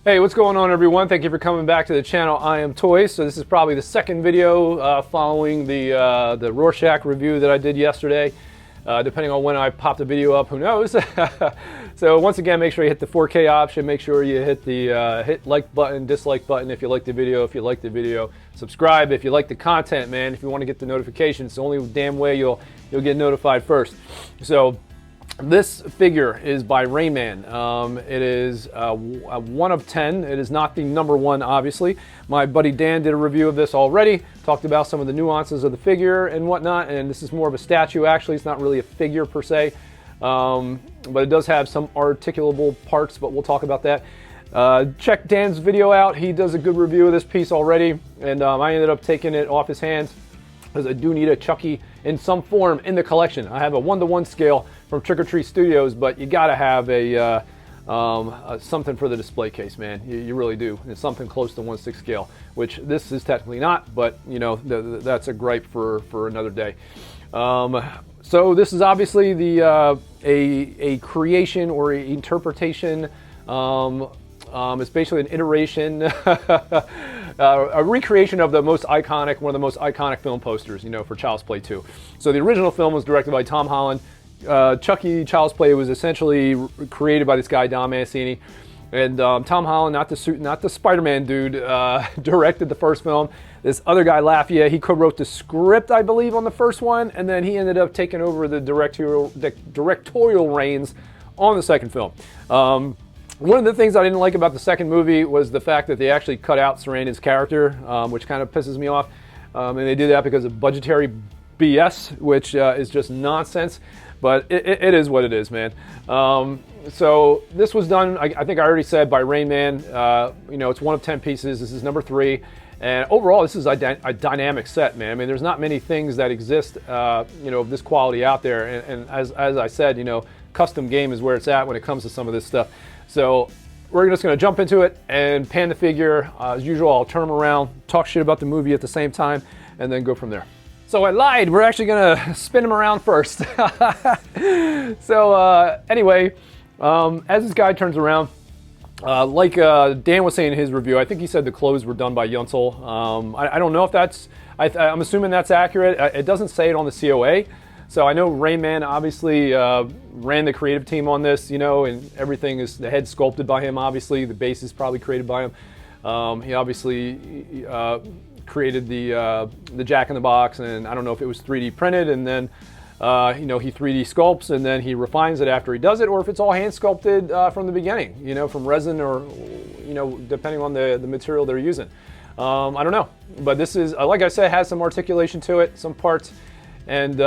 Hey, what's going on, everyone? Thank you for coming back to the channel. I am Toy. So this is probably the second video following the Rorschach review that I did yesterday. Depending on when I pop the video up, who knows? So once again, make sure you hit the 4K option. Make sure you hit the hit like button, dislike button if you like the video. If you like the video, subscribe if you like the content, man. If you want to get the notifications, it's the only damn way you'll get notified first. So this figure is by Rayman. It is a 1 of 10. It is not the number one, obviously. My buddy Dan did a review of this already, talked about some of the nuances of the figure and whatnot, and this is more of a statue, actually. It's not really a figure per se, but it does have some articulable parts, but we'll talk about that. Check Dan's video out. He does a good review of this piece already, and I ended up taking it off his hands because I do need a Chucky in some form in the collection. I have a 1-to-1 scale from Trick or Treat Studios, but you gotta have a something for the display case, man. You really do. It's something close to 1/6 scale, which this is technically not, but you know, that's a gripe for another day. So this is obviously the a creation or a interpretation. It's basically an iteration, a recreation of the most iconic, one of the most iconic film posters, you know, for Child's Play 2. So the original film was directed by Tom Holland. Chucky Child's Play was essentially created by this guy Don Mancini, and Tom Holland, not the Spider-Man dude, directed the first film. This other guy Lafayette, he co-wrote the script, I believe, on the first one, and then he ended up taking over the directorial reins on the second film. One of the things I didn't like about the second movie was the fact that they actually cut out Sarandon's character, which kind of pisses me off, and they did that because of budgetary BS, which is just nonsense. But it is what it is, man. So this was done, I think I already said, by Rayman. You know, it's 1 of 10 pieces. This is number 3. And overall, this is a dynamic set, man. I mean, there's not many things that exist, you know, of this quality out there. And as I said, you know, custom game is where it's at when it comes to some of this stuff. So we're just going to jump into it and pan the figure. As usual, I'll turn them around, talk shit about the movie at the same time, and then go from there. So I lied. We're actually going to spin him around first. So anyway, as this guy turns around, like Dan was saying in his review, I think he said the clothes were done by Yunsel. I don't know if that's, I'm assuming that's accurate. It doesn't say it on the COA. So I know Rayman obviously ran the creative team on this, you know, and everything is, the head sculpted by him, obviously. The base is probably created by him. He obviously created the Jack in the Box, and I don't know if it was 3D printed, and then you know, he 3D sculpts and then he refines it after he does it, or if it's all hand sculpted from the beginning, you know, from resin, or you know, depending on the material they're using. I don't know, but this is, like I said, has some articulation to it, some parts, and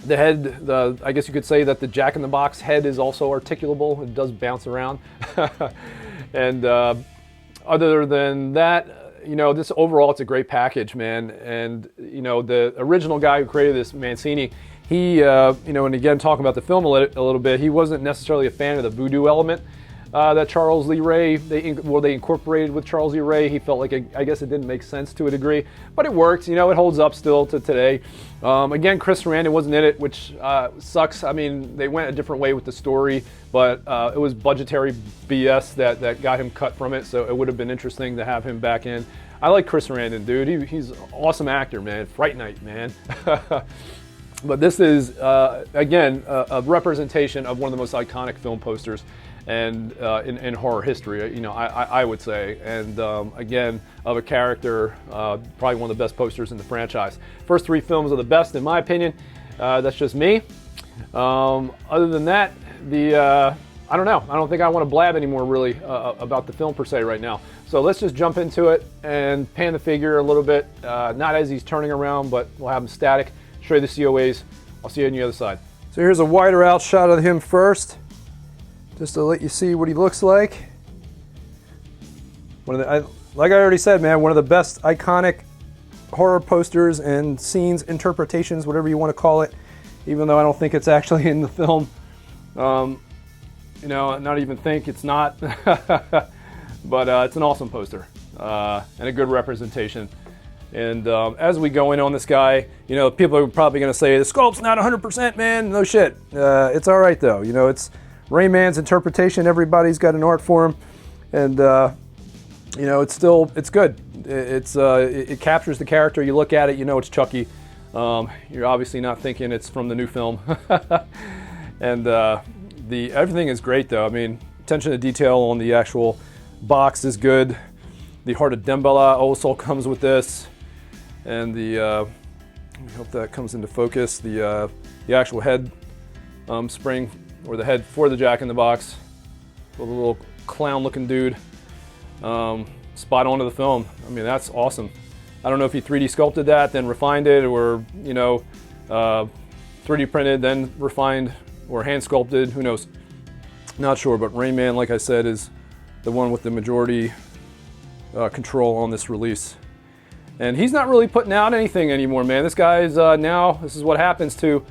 the head, I guess you could say that the Jack in the Box head is also articulable. It does bounce around. And other than that, you know, this overall, it's a great package, man. And, you know, the original guy who created this, Mancini, he, you know, and again, talking about the film a little bit, he wasn't necessarily a fan of the voodoo element that Charles Lee Ray, they incorporated with Charles Lee Ray. He felt like, I guess it didn't make sense to a degree, but it worked, you know, it holds up still to today. Again, Chris Sarandon wasn't in it, which sucks. I mean, they went a different way with the story, but it was budgetary BS that got him cut from it, so it would have been interesting to have him back in. I like Chris Sarandon, dude. He's an awesome actor, man. Fright Night, man. But this is, again, a representation of one of the most iconic film posters and in horror history, you know, I would say, and again, of a character, probably one of the best posters in the franchise. First 3 films are the best, in my opinion. That's just me. Other than that, I don't know. I don't think I want to blab anymore, really, about the film per se right now. So let's just jump into it and pan the figure a little bit, not as he's turning around, but we'll have him static, show you the COAs. I'll see you on the other side. So here's a wider out shot of him first, just to let you see what he looks like. Like I already said, man, one of the best iconic horror posters and scenes, interpretations, whatever you want to call it, even though I don't think it's actually in the film. You know, not even think it's not, but it's an awesome poster and a good representation. And as we go in on this guy, you know, people are probably going to say, the sculpt's not 100%, man. No shit. It's all right, though. You know, it's Rayman's interpretation. Everybody's got an art form. And you know, it's good. It captures the character. You look at it, you know it's Chucky. You're obviously not thinking it's from the new film. And everything is great though. I mean, attention to detail on the actual box is good. The Heart of Damballa also comes with this, and I hope that comes into focus. The actual head spring, or the head for the Jack-in-the-Box, with a little clown-looking dude. Spot on to the film. I mean, that's awesome. I don't know if he 3D sculpted that, then refined it, or 3D printed, then refined, or hand sculpted. Who knows? Not sure. But Rain Man, like I said, is the one with the majority control on this release. And he's not really putting out anything anymore, man. This guy's now. This is what happens to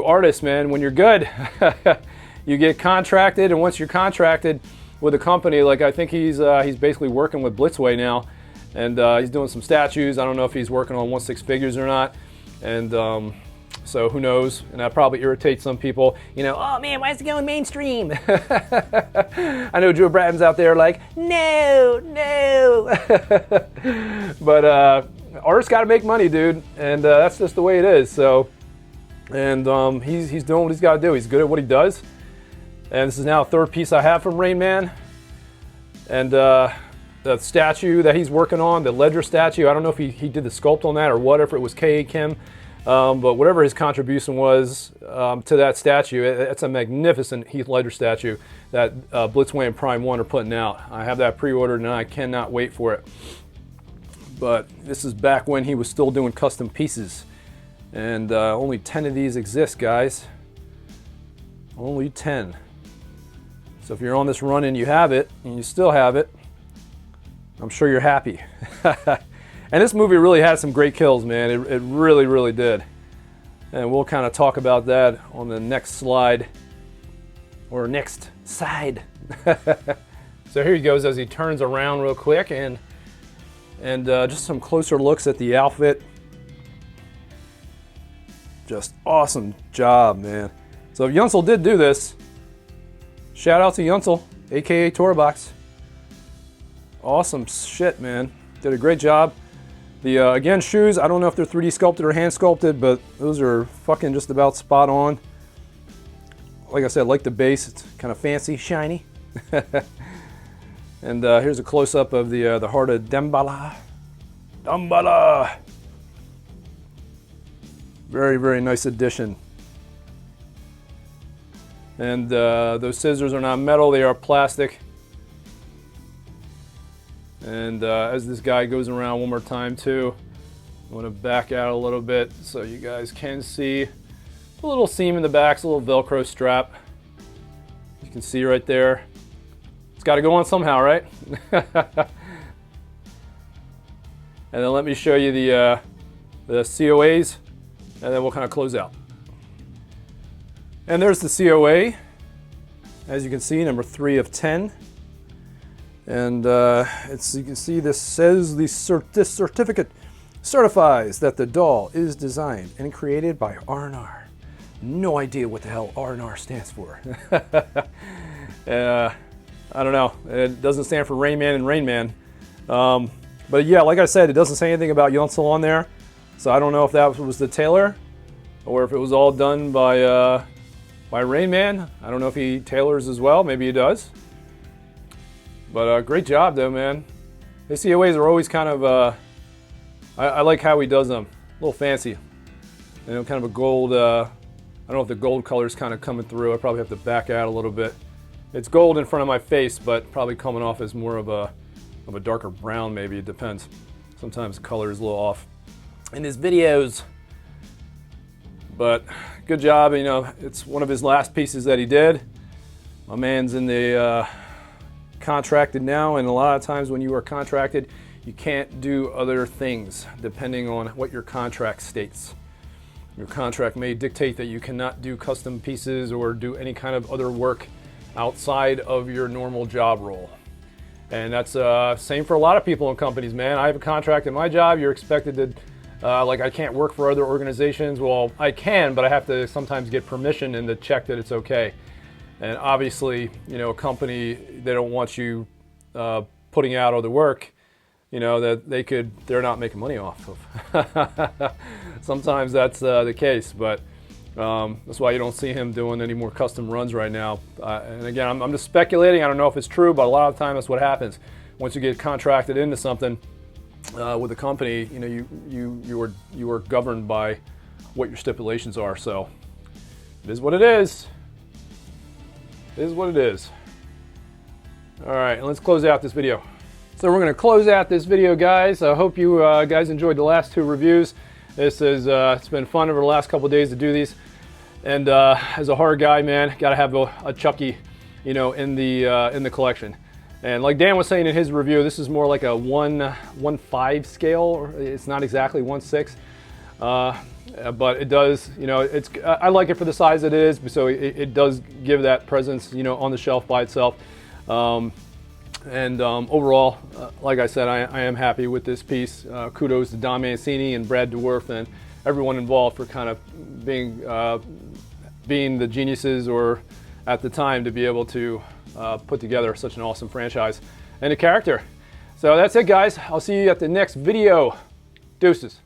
artists, man. When you're good, you get contracted, and once you're contracted with a company, like I think he's basically working with Blitzway now, and he's doing some statues. I don't know if he's working on 1/6 figures or not, and so who knows? And that probably irritates some people. You know, oh man, why is it going mainstream? I know Joe Bratton's out there like, no. But artists got to make money, dude, and that's just the way it is. So, and he's doing what he's got to do. He's good at what he does. And this is now a third piece I have from Rain Man. And the statue that he's working on, the Ledger statue, I don't know if he did the sculpt on that or what, if it was K.A. Kim. But whatever his contribution was to that statue, it's a magnificent Heath Ledger statue that Blitzway and Prime 1 are putting out. I have that pre-ordered and I cannot wait for it. But this is back when he was still doing custom pieces. And only 10 of these exist, guys. Only 10. So if you're on this run and you have it, and you still have it, I'm sure you're happy. And this movie really had some great kills, man. It really, really did. And we'll kind of talk about that on the next slide, or next side. So here he goes as he turns around real quick, and just some closer looks at the outfit. Just awesome job, man. So if Yunsel did do this, shout out to Yunsel, aka Torbox. Awesome shit, man. Did a great job. The again, shoes, I don't know if they're 3D sculpted or hand sculpted, but those are fucking just about spot on. Like I said, like the base, it's kind of fancy, shiny. And here's a close-up of the Heart of Damballa. Damballa! Very, very nice addition. And those scissors are not metal, they are plastic. And as this guy goes around one more time too, I'm going to back out a little bit so you guys can see a little seam in the back, it's a little Velcro strap. You can see right there. It's got to go on somehow, right? And then let me show you the COAs, and then we'll kind of close out. And there's the COA, as you can see, number 3 of 10. And you can see this says this certificate certifies that the doll is designed and created by R&R. No idea what the hell R&R stands for. I don't know. It doesn't stand for Rain Man and Rain Man. But yeah, like I said, it doesn't say anything about Yunsel on there. So I don't know if that was the tailor or if it was all done by Rain Man. I don't know if he tailors as well. Maybe he does. But great job though, man. The COAs are always kind of, I like how he does them. A little fancy. You know, kind of a gold, I don't know if the gold color is kind of coming through. I probably have to back out a little bit. It's gold in front of my face, but probably coming off as more of a darker brown maybe, it depends. Sometimes the color is a little off in his videos. But good job, you know, it's one of his last pieces that he did. My man's in the contracted now, and a lot of times when you are contracted, you can't do other things depending on what your contract states. Your contract may dictate that you cannot do custom pieces or do any kind of other work outside of your normal job role. And that's same for a lot of people in companies, man. I have a contract in my job. You're expected to, like I can't work for other organizations. Well, I can, but I have to sometimes get permission and to check that it's okay. And obviously, you know, a company, they don't want you putting out other work, you know, that they're not making money off of. Sometimes that's the case, but that's why you don't see him doing any more custom runs right now. And again, I'm just speculating. I don't know if it's true, but a lot of the time that's what happens. Once you get contracted into something with a company, you know, you are governed by what your stipulations are. So it is what it is. It is what it is. All right, let's close out this video. So we're going to close out this video, guys. I hope you guys enjoyed the last two reviews. This is it's been fun over the last couple of days to do these. And as a horror guy, man, got to have a Chucky, you know, in the collection. And like Dan was saying in his review, this is more like a 1/5 scale. It's not exactly 1/6, but it does, you know, I like it for the size it is. So it does give that presence, you know, on the shelf by itself. Overall, like I said, I am happy with this piece. Kudos to Don Mancini and Brad Dourif and everyone involved for kind of being the geniuses, or at the time, to be able to put together such an awesome franchise and a character. So that's it, guys. I'll see you at the next video. Deuces.